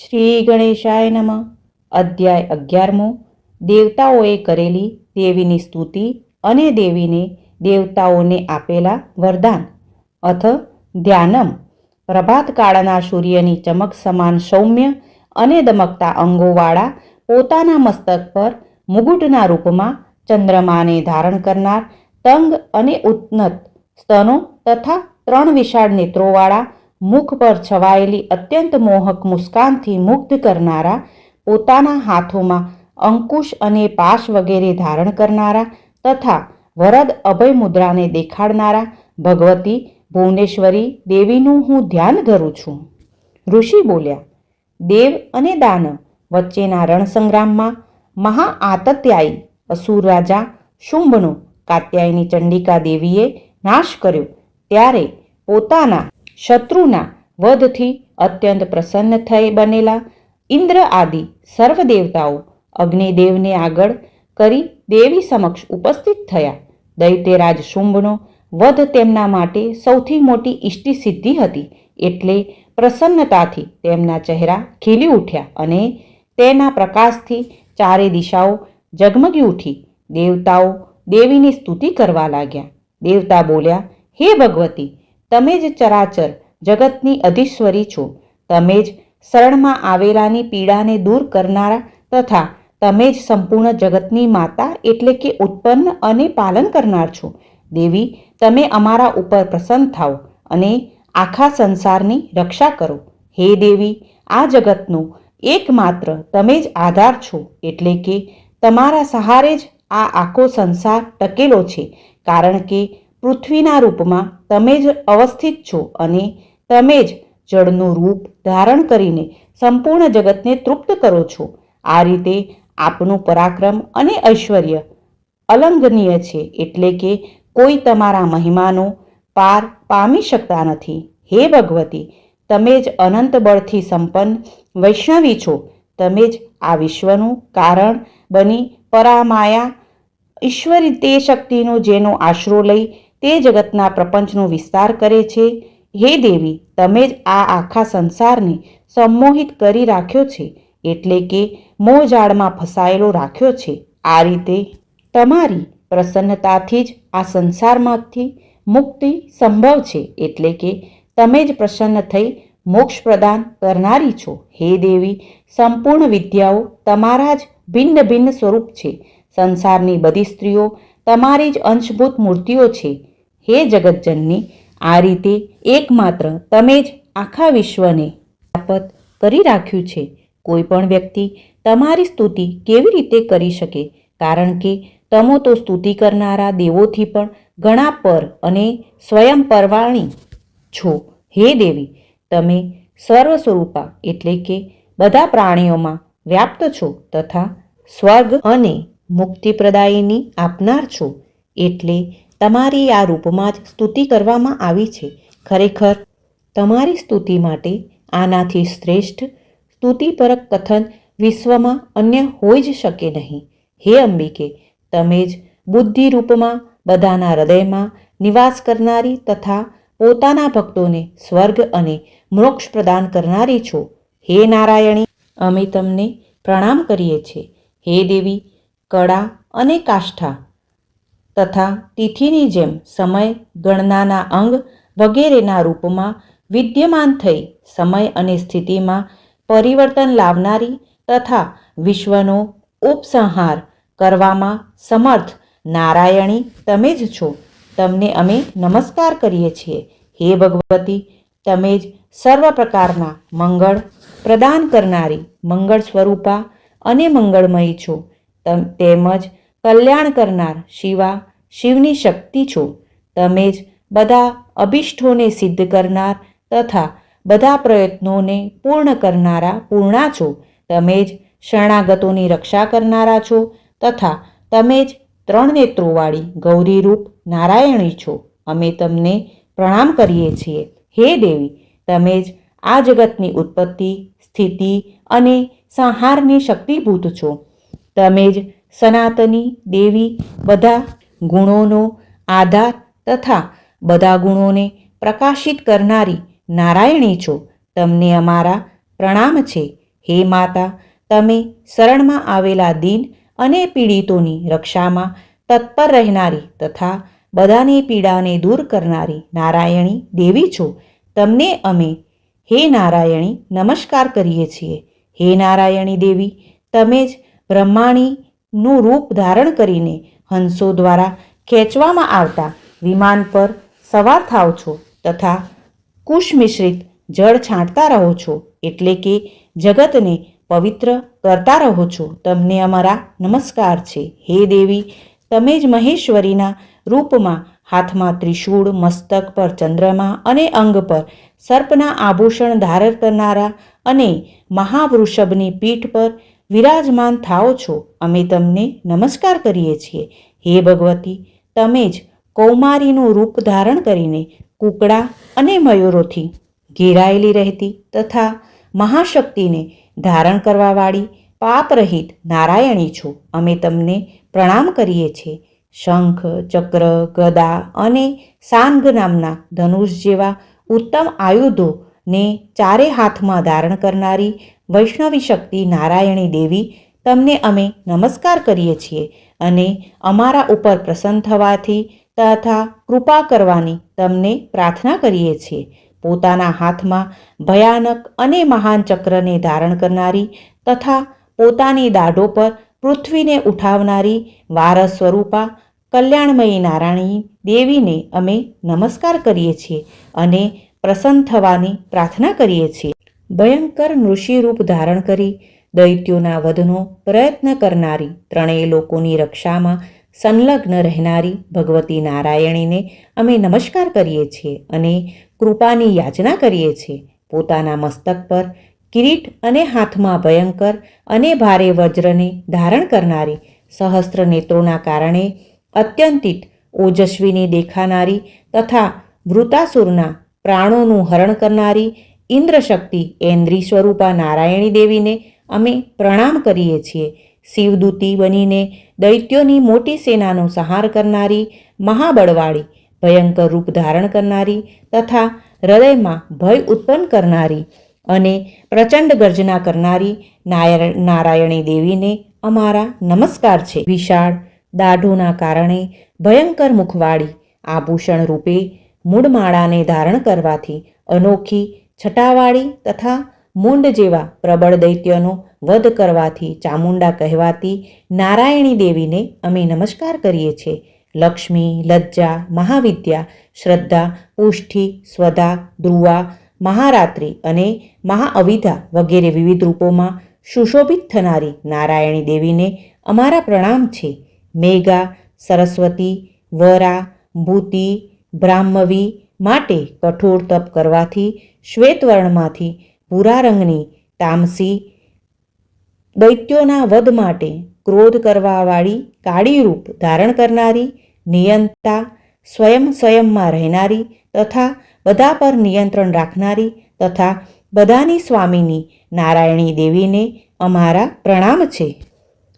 શ્રી ગણેશાય નમઃ. અધ્યાય 11મો. દેવતાઓએ કરેલી દેવીની સ્તુતિ અને દેવીને દેવતાઓને આપેલા વરદાન. અથ ધ્યાનમ. પ્રભાતકાળના સૂર્યની ચમક સમાન સૌમ્ય અને દમકતા અંગોવાળા પોતાના મસ્તક પર મુગુટના રૂપમાં ચંદ્રમાને ધારણ કરનાર, તંગ અને ઉન્નત સ્તનો તથા 3 વિશાળ નેત્રોવાળા, મુખ પર છવાયેલી અત્યંત મોહક મુસ્કાનથી મુગ્ધ કરનારા, પોતાના હાથોમાં અંકુશ અને પાશ વગેરે ધારણ કરનારા તથા વરદ અભય મુદ્રાને દેખાડનારા ભગવતી ભુવનેશ્વરી દેવીનું હું ધ્યાન ધરું છું. ઋષિ બોલ્યા, દેવ અને દાનવ વચ્ચેના રણસંગ્રામમાં મહાઆતત્યાયી અસુર રાજા શુંભનો કાત્યાયની ચંડિકા દેવીએ નાશ કર્યો ત્યારે પોતાના શત્રુના વધથી અત્યંત પ્રસન્ન થઈ બનેલા ઇન્દ્ર આદિ સર્વ દેવતાઓ અગ્નિદેવને આગળ કરી દેવી સમક્ષ ઉપસ્થિત થયા. દૈત્યરાજ શુંભનો વધ તેમના માટે સૌથી મોટી ઇષ્ટિ સિદ્ધિ હતી, એટલે પ્રસન્નતાથી તેમના ચહેરા ખીલી ઉઠ્યા અને તેના પ્રકાશથી ચારે દિશાઓ ઝગમગી ઉઠી. દેવતાઓ દેવીની સ્તુતિ કરવા લાગ્યા. દેવતા બોલ્યા, હે ભગવતી, તમે જ ચરાચર જગતની અધીશ્વરી છો. તમે જ શરણમાં આવેલાની પીડાને દૂર કરનારા તથા તમે જ સંપૂર્ણ જગતની માતા એટલે કે ઉત્પન્ન અને પાલન કરનાર છો. દેવી, તમે અમારા ઉપર પ્રસન્ન થાઓ અને આખા સંસારની રક્ષા કરો. હે દેવી, આ જગતનો એકમાત્ર તમે જ આધાર છો, એટલે કે તમારા સહારે જ આ આખો સંસાર ટકેલો છે, કારણ કે પૃથ્વીના રૂપમાં તમે જ અવસ્થિત છો અને તમે જ જળનું રૂપ ધારણ કરીને સંપૂર્ણ જગતને તૃપ્ત કરો છો. આ રીતે આપનું પરાક્રમ અને ઐશ્વર્ય અલંઘનીય છે, એટલે કે કોઈ તમારા મહિમાનો પાર પામી શકતા નથી. હે ભગવતી, તમે જ અનંત બળથી સંપન્ન વૈષ્ણવી છો. તમે જ આ વિશ્વનું કારણ બની પરામાયા ઈશ્વરી તે શક્તિનો જેનો આશરો લઈ તે જગતના પ્રપંચનો વિસ્તાર કરે છે. હે દેવી, તમે જ આ આખા સંસારને સંમોહિત કરી રાખ્યો છે, એટલે કે મોહજાળમાં ફસાયેલો રાખ્યો છે. આ રીતે તમારી પ્રસન્નતાથી જ આ સંસારમાંથી મુક્તિ સંભવ છે, એટલે કે તમે જ પ્રસન્ન થઈ મોક્ષ પ્રદાન કરનારી છો. હે દેવી, સંપૂર્ણ વિદ્યાઓ તમારા જ ભિન્ન ભિન્ન સ્વરૂપ છે. સંસારની બધી સ્ત્રીઓ તમારી જ અંશભૂત મૂર્તિઓ છે. હે જગતજનની, આ રીતે એકમાત્ર તમે જ આખા વિશ્વને સ્થાપિત કરી રાખ્યું છે. કોઈ પણ વ્યક્તિ તમારી સ્તુતિ કેવી રીતે કરી શકે, કારણ કે તમે તો સ્તુતિ કરનારા દેવોથી પણ ઘણા પર અને સ્વયં પરવાણી છો. હે દેવી, તમે સર્વ સ્વરૂપા એટલે કે બધા પ્રાણીઓમાં વ્યાપ્ત છો તથા સ્વર્ગ અને મુક્તિપ્રદાયિની આપનાર છો, એટલે તમારી આ રૂપમાં જ સ્તુતિ કરવામાં આવી છે. ખરેખર તમારી સ્તુતિ માટે આનાથી શ્રેષ્ઠ સ્તુતિપરક કથન વિશ્વમાં અન્ય હોઈ જ શકે નહીં. હે અંબિકે, તમે જ બુદ્ધિ રૂપમાં બધાના હૃદયમાં નિવાસ કરનારી તથા પોતાના ભક્તોને સ્વર્ગ અને મોક્ષ પ્રદાન કરનારી છો. હે નારાયણી, અમે તમને પ્રણામ કરીએ છીએ. હે દેવી, કળા અને કાષ્ઠા તથા તિથિની જેમ સમય ગણનાના અંગ વગેરેના રૂપમાં વિદ્યમાન થઈ સમય અને સ્થિતિમાં પરિવર્તન લાવનારી તથા વિશ્વનો ઉપસંહાર કરવામાં સમર્થ નારાયણી તમે જ છો. તમને અમે નમસ્કાર કરીએ છીએ. હે ભગવતી, તમે જ સર્વ પ્રકારના મંગળ પ્રદાન કરનારી મંગળ સ્વરૂપા અને મંગળમયી છો. તેમજ કલ્યાણ કરનાર શિવા શિવની શક્તિ છો. તમે જ બધા અભિષ્ટોને સિદ્ધ કરનાર તથા બધા પ્રયત્નોને પૂર્ણ કરનારા પૂર્ણા છો. તમે જ શરણાગતોની રક્ષા કરનારા છો તથા તમે જ 3 નેત્રોવાળી ગૌરીરૂપ નારાયણી છો. અમે તમને પ્રણામ કરીએ છીએ. હે દેવી, તમે જ આ જગતની ઉત્પત્તિ, સ્થિતિ અને સંહારની શક્તિભૂત છો. તમે જ સનાતની દેવી, બધા ગુણોનો આધાર તથા બધા ગુણોને પ્રકાશિત કરનારી નારાયણી છો. તમને અમારા પ્રણામ છે. હે માતા, તમે શરણમાં આવેલા દીન અને પીડિતોની રક્ષામાં તત્પર રહેનારી તથા બધાની પીડાને દૂર કરનારી નારાયણી દેવી છો. તમને અમે હે નારાયણી નમસ્કાર કરીએ છીએ. હે નારાયણી દેવી, તમે જ બ્રહ્માણીનું રૂપ ધારણ કરીને હંસો દ્વારા ખેંચવામાં આવતા વિમાન પર સવાર થાવ છો તથા કુશ મિશ્રિત જળ છાંટતા રહો છો, એટલે કે જગતને પવિત્ર કરતા રહો છો. તમને અમારા નમસ્કાર છે. હે દેવી, તમે જ મહેશ્વરીના રૂપમાં હાથમાં ત્રિશૂળ, મસ્તક પર ચંદ્રમા અને અંગ પર સર્પના આભૂષણ ધારણ કરનારા અને મહાવૃષભની પીઠ પર વિરાજમાન થાઓ છો. અમે તમને નમસ્કાર કરીએ છીએ. હે ભગવતી, તમે જ કૌમારીનું રૂપ ધારણ કરીને કુકડા અને મયુરોથી ઘેરાયેલી રહેતી તથા મહાશક્તિને ધારણ કરવાવાળી પાપરહિત નારાયણી છો. અમે તમને પ્રણામ કરીએ છીએ. શંખ, ચક્ર, ગદા અને સાંગ નામના ધનુષ જેવા ઉત્તમ આયુધોને ચારે હાથમાં ધારણ કરનારી વૈષ્ણવી શક્તિ નારાયણી દેવી, તમને અમે નમસ્કાર કરીએ છીએ અને અમારા ઉપર પ્રસન્ન થવાથી તથા કૃપા કરવાની તમને પ્રાર્થના કરીએ છીએ. પોતાના હાથમાં ભયાનક અને મહાન ચક્રને ધારણ કરનારી તથા પોતાની દાઢો પર પૃથ્વીને ઉઠાવનારી વારસ સ્વરૂપા કલ્યાણમયી નારાયણી દેવીને અમે નમસ્કાર કરીએ છીએ અને પ્રસન્ન થવાની પ્રાર્થના કરીએ છીએ. ભયંકર નૃષિ રૂપ ધારણ કરી દૈત્યોના વધનો પ્રયત્ન કરનારી, ત્રણેય લોકોની રક્ષામાં સંલગ્ન રહેનારી ભગવતી નારાયણીને અમે નમસ્કાર કરીએ છીએ અને કૃપાની યાચના કરીએ છીએ. પોતાના મસ્તક પર કિરીટ અને હાથમાં ભયંકર અને ભારે વજ્રને ધારણ કરનારી, સહસ્ત્ર નેત્રોના કારણે અત્યંતિત ઓજસ્વીની દેખાનારી તથા વૃતાસુરના પ્રાણોનું હરણ કરનારી ઇન્દ્રશક્તિ ઐન્દ્રી સ્વરૂપા નારાયણી દેવીને અમે પ્રણામ કરીએ છીએ. શિવદૂતી બનીને દૈત્યોની મોટી સેનાનો સંહાર કરનારી, મહાબળવાળી, ભયંકર રૂપ ધારણ કરનારી તથા હૃદયમાં ભય ઉત્પન્ન કરનારી અને પ્રચંડ ગર્જના કરનારી નારાયણી દેવીને અમારા નમસ્કાર છે. વિશાળ દાઢોના કારણે ભયંકર મુખવાળી, આભૂષણ રૂપે મૂળમાળાને ધારણ કરવાથી અનોખી છટાવાળી તથા મૂંડ જેવા પ્રબળ દૈત્યનો વધ કરવાથી ચામુંડા કહેવાતી નારાયણી દેવીને અમે નમસ્કાર કરીએ છીએ. લક્ષ્મી, લજ્જા, મહાવિદ્યા, શ્રદ્ધા, પુષ્ટિ, સ્વધા, ધ્રુવા, મહારાત્રિ અને મહાઅવિધા વગેરે વિવિધ રૂપોમાં સુશોભિત થનારી નારાયણી દેવીને અમારા પ્રણામ છે. મેઘા, સરસ્વતી, વરા, ભૂતિ, બ્રાહ્મવી માટે કઠોર તપ કરવાથી શ્વેતવર્ણમાંથી ભૂરા રંગની તામસી, દૈત્યોના વધ માટે ક્રોધ કરવાવાળી કાળી રૂપ ધારણ કરનારી, નિયંતા, સ્વયંમાં રહેનારી તથા બધા પર નિયંત્રણ રાખનારી તથા બધાની સ્વામીની નારાયણી દેવીને અમારા પ્રણામ છે.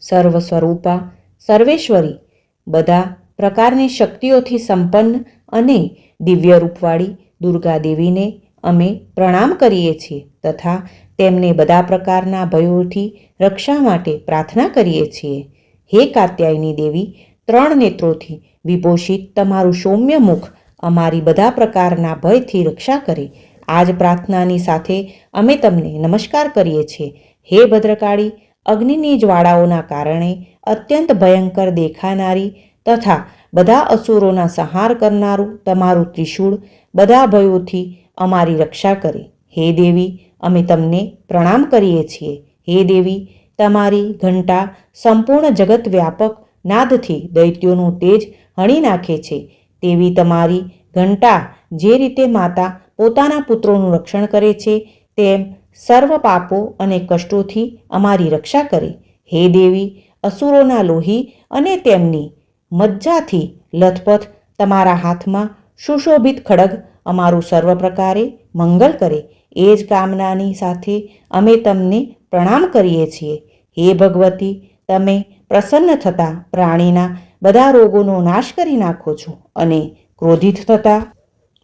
સર્વ સ્વરૂપા, સર્વેશ્વરી, બધા પ્રકારની શક્તિઓથી સંપન્ન અને દિવ્ય રૂપવાળી દુર્ગા દેવીને અમે પ્રણામ કરીએ છીએ તથા તેમને બધા પ્રકારના ભયોથી રક્ષા માટે પ્રાર્થના કરીએ છીએ. હે કાત્યાયની દેવી, ત્રણ નેત્રોથી વિભૂષિત તમારું સૌમ્ય મુખ અમારી બધા પ્રકારના ભયથી રક્ષા કરે. આ જ પ્રાર્થનાની સાથે અમે તમને નમસ્કાર કરીએ છીએ. હે ભદ્રકાળી, અગ્નિની જ્વાળાઓના કારણે અત્યંત ભયંકર દેખાનારી તથા બધા અસુરોના સંહાર કરનારું તમારું ત્રિશૂળ બધા ભયોથી અમારી રક્ષા કરે. હે દેવી, અમે તમને પ્રણામ કરીએ છીએ. હે દેવી, તમારી ઘંટા સંપૂર્ણ જગત વ્યાપક નાદથી દૈત્યોનું તેજ હણી નાખે છે. તેવી તમારી ઘંટા જે રીતે માતા પોતાના પુત્રોનું રક્ષણ કરે છે તેમ સર્વ પાપો અને કષ્ટોથી અમારી રક્ષા કરે. હે દેવી, અસુરોના લોહી અને તેમની મજ્જાથી લથપથ તમારા હાથમાં સુશોભિત ખડગ અમારું સર્વ પ્રકારે મંગલ કરે. એ જ કામનાની સાથે અમે તમને પ્રણામ કરીએ છીએ. હે ભગવતી, તમે પ્રસન્ન થતાં પ્રાણીના બધા રોગોનો નાશ કરી નાખો છો અને ક્રોધિત થતાં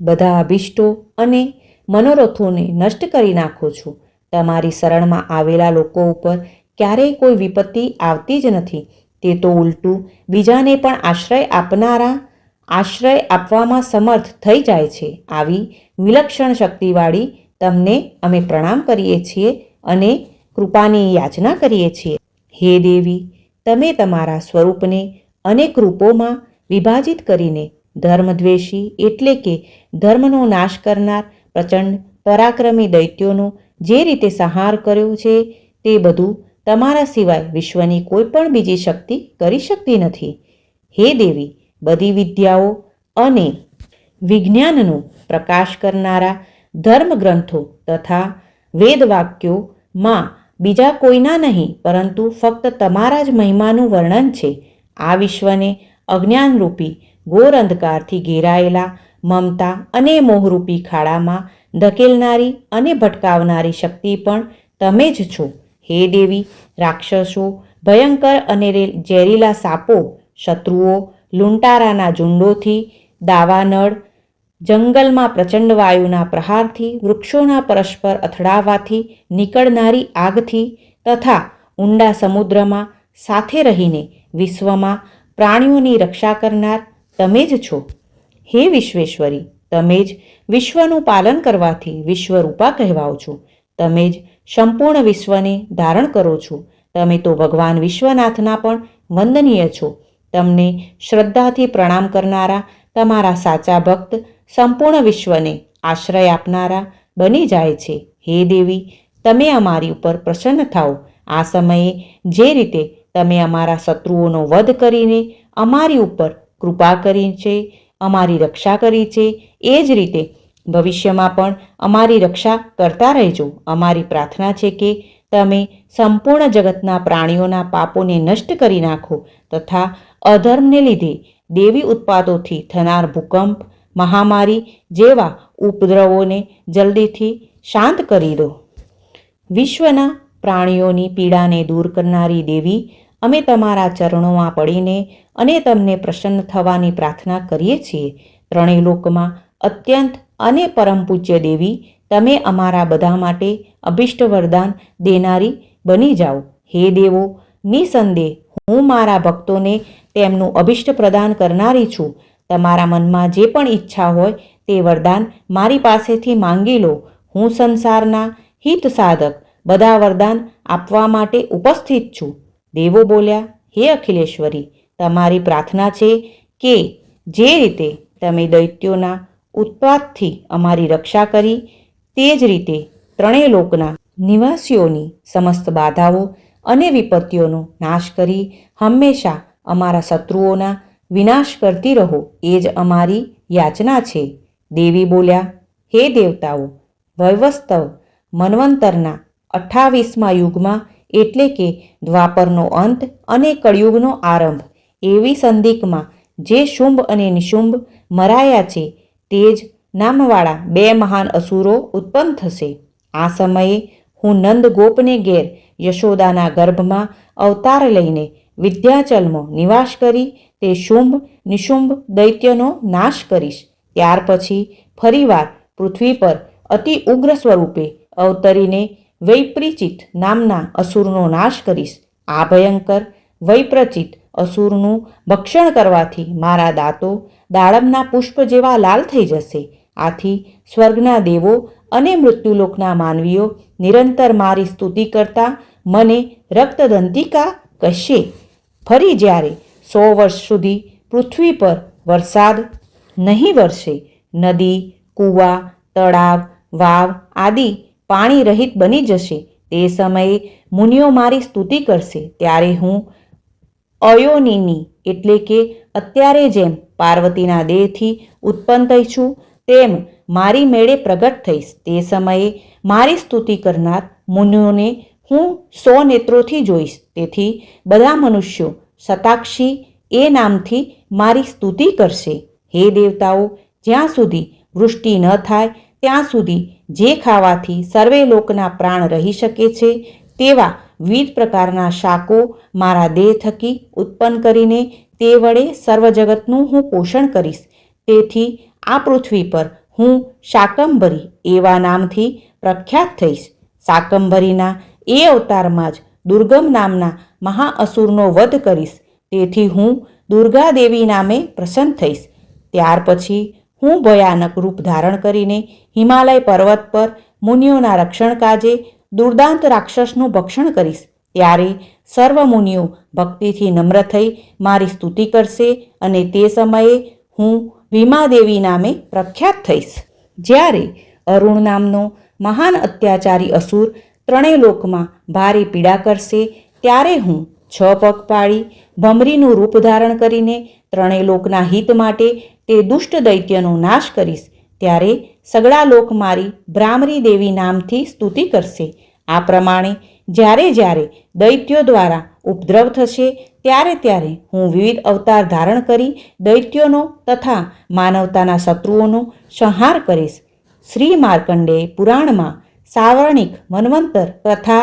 બધા અભિષ્ટો અને મનોરથોને નષ્ટ કરી નાખો છો. તમારી શરણમાં આવેલા લોકો ઉપર ક્યારેય કોઈ વિપત્તિ આવતી જ નથી. તે તો ઉલટું બીજાને પણ આશ્રય આપવામાં સમર્થ થઈ જાય છે. આવી વિલક્ષણ શક્તિવાળી તમને અમે પ્રણામ કરીએ છીએ અને કૃપાની યાચના કરીએ છીએ. હે દેવી, તમે તમારા સ્વરૂપને અનેક રૂપોમાં વિભાજિત કરીને ધર્મદ્વેષી એટલે કે ધર્મનો નાશ કરનાર પ્રચંડ પરાક્રમી દૈત્યોનો જે રીતે સંહાર કર્યો છે તે બધું તમારા સિવાય વિશ્વની કોઈ પણ બીજી શક્તિ કરી શકતી નથી. હે દેવી, બધી વિદ્યાઓ અને વિજ્ઞાનનો પ્રકાશ કરનારા ધર્મગ્રંથો તથા વેદવાક્યોમાં બીજા કોઈના નહીં પરંતુ ફક્ત તમારા જ મહિમાનું વર્ણન છે. આ વિશ્વને અજ્ઞાનરૂપી ઘોર અંધકારથી ઘેરાયેલા મમતા અને મોહરૂપી ખાડામાં ધકેલનારી અને ભટકાવનારી શક્તિ પણ તમે જ છો. હે દેવી, રાક્ષસો, ભયંકર અને ઝેરીલા સાપો, શત્રુઓ, લૂંટારાના ઝુંડોથી, દાવાનળ, જંગલમાં પ્રચંડ વાયુના પ્રહારથી, વૃક્ષોના પરસ્પર અથડાવાથી નીકળનારી આગથી તથા ઊંડા સમુદ્રમાં સાથે રહીને વિશ્વમાં પ્રાણીઓની રક્ષા કરનાર તમે જ છો. હે વિશ્વેશ્વરી, તમે જ વિશ્વનું પાલન કરવાથી વિશ્વરૂપા કહેવાઓ છો. તમે જ સંપૂર્ણ વિશ્વને ધારણ કરો છો. તમે તો ભગવાન વિશ્વનાથના પણ વંદનીય છો. તમને શ્રદ્ધાથી પ્રણામ કરનારા તમારા સાચા ભક્ત સંપૂર્ણ વિશ્વને આશ્રય આપનારા બની જાય છે. હે દેવી, તમે અમારી ઉપર પ્રસન્ન થાઓ. આ સમયે જે રીતે તમે અમારા શત્રુઓનો વધ કરીને અમારી ઉપર કૃપા કરી છે, અમારી રક્ષા કરી છે, એ જ રીતે ભવિષ્યમાં પણ અમારી રક્ષા કરતા રહેજો. અમારી પ્રાર્થના છે કે તમે સંપૂર્ણ જગતના પ્રાણીઓના પાપોને નષ્ટ કરી નાખો તથા અધર્મને લીધે દેવી ઉત્પાદોથી થનાર ભૂકંપ, મહામારી જેવા ઉપદ્રવોને જલ્દીથી શાંત કરી દો. વિશ્વના પ્રાણીઓની પીડાને દૂર કરનારી દેવી, અમે તમારા ચરણોમાં પડીને અને તમને પ્રસન્ન થવાની પ્રાર્થના કરીએ છીએ. ત્રણેય લોકમાં અત્યંત અને પરમ પૂજ્ય દેવી, તમે અમારા બધા માટે અભિષ્ટ વરદાન દેનારી બની જાઓ. હે દેવો, નિસંદેહ હું મારા ભક્તોને તેમનું અભિષ્ટ પ્રદાન કરનારી છું. તમારા મનમાં જે પણ ઈચ્છા હોય તે વરદાન મારી પાસેથી માંગી લો. હું સંસારના હિત સાધક બધા વરદાન આપવા માટે ઉપસ્થિત છું. દેવો બોલ્યા, હે અખિલેશ્વરી, તમારી પ્રાર્થના છે કે જે રીતે તમે દૈત્યોના ઉત્પાતથી અમારી રક્ષા કરી તે જ રીતે ત્રણેય લોકના નિવાસીઓની સમસ્ત બાધાઓ અને વિપત્તિઓનો નાશ કરી હંમેશા અમારા શત્રુઓના વિનાશ કરતી રહો, એ જ અમારી યાચના છે. દેવી બોલ્યા, હે દેવતાઓ, વૈવસ્તવ મન્વંતરના 28મા યુગમાં એટલે કે દ્વાપરનો અંત અને કળિયુગનો આરંભ એવી સંધિકમાં જે શુંભ અને નિશુંભ મરાયા છે તે જ નામવાળા 2 મહાન અસુરો ઉત્પન્ન થશે. આ સમયે હું નંદ ગોપને ઘેર યશોદાના ગર્ભમાં અવતાર લઈને વિદ્યાચલમાં નિવાસ કરી તે શુંભ નિશુંભ દૈત્યનો નાશ કરીશ. ત્યાર પછી ફરીવાર પૃથ્વી પર અતિ ઉગ્ર સ્વરૂપે અવતરીને વૈપ્રચિત નામના અસુરનો નાશ કરીશ. આ ભયંકર વૈપ્રચિત અસુરનું ભક્ષણ કરવાથી મારા દાંતો દાડમના પુષ્પ જેવા લાલ થઈ જશે. આથી સ્વર્ગના દેવો અને મૃત્યુલોકના માનવીઓ નિરંતર મારી સ્તુતિ કરતા મને રક્તદંતિકા કહેશે. ફરી જ્યારે 100 વર્ષ સુધી પૃથ્વી પર વરસાદ નહીં વરસે, નદી, કૂવા, તળાવ, વાવ આદિ પાણી રહિત બની જશે, તે સમયે મુનિઓ મારી સ્તુતિ કરશે. ત્યારે હું અયોનિની એટલે કે અત્યારે જેમ પાર્વતીના દેહથી ઉત્પન્ન થઈ છું તેમ મારી મેળે પ્રગટ થઈશ. તે સમયે મારી સ્તુતિ કરનાર મુનિઓને હું 100 નેત્રોથી જોઈશ. તેથી બધા મનુષ્યો શતાક્ષી એ નામથી મારી સ્તુતિ કરશે. હે દેવતાઓ, જ્યાં સુધી વૃષ્ટિ ન થાય ત્યાં સુધી જે ખાવાથી સર્વે લોકના પ્રાણ રહી શકે છે તેવા વિવિધ પ્રકારના શાકો મારા દેહ થકી ઉત્પન્ન કરીને તે વડે સર્વ જગતનું હું પોષણ કરીશ. તેથી આ પૃથ્વી પર હું શાકંભરી એવા નામથી પ્રખ્યાત થઈશ. શાકંભરીના એ અવતારમાં જ દુર્ગમ નામના મહાઅસુરનો વધ કરીશ. તેથી હું દુર્ગા દેવી નામે પ્રસન્ન થઈશ. ત્યાર પછી હું ભયાનક રૂપ ધારણ કરીને હિમાલય પર્વત પર મુનિઓના રક્ષણ કાજે દુર્દાંત રાક્ષસનું ભક્ષણ કરીશ. ત્યારે સર્વ મુનિઓ ભક્તિથી નમ્ર થઈ મારી સ્તુતિ કરશે અને તે સમયે હું ભીમાદેવી નામે પ્રખ્યાત થઈશ. જ્યારે અરુણ નામનો મહાન અત્યાચારી અસુર ત્રણેય લોકમાં ભારે પીડા કરશે ત્યારે હું 6 પગ પાડી ભમરીનું રૂપ ધારણ કરીને ત્રણેય લોકના હિત માટે તે દુષ્ટ દૈત્યનો નાશ કરીશ. ત્યારે સગળા લોક મારી ભ્રામરી દેવી નામથી સ્તુતિ કરશે. આ પ્રમાણે જ્યારે જ્યારે દૈત્યો દ્વારા ઉપદ્રવ થશે ત્યારે ત્યારે હું વિવિધ અવતાર ધારણ કરી દૈત્યોનો તથા માનવતાના શત્રુઓનો સંહાર કરીશ. શ્રી માર્કંડેય પુરાણમાં સાવર્ણિક મન્વંતર કથા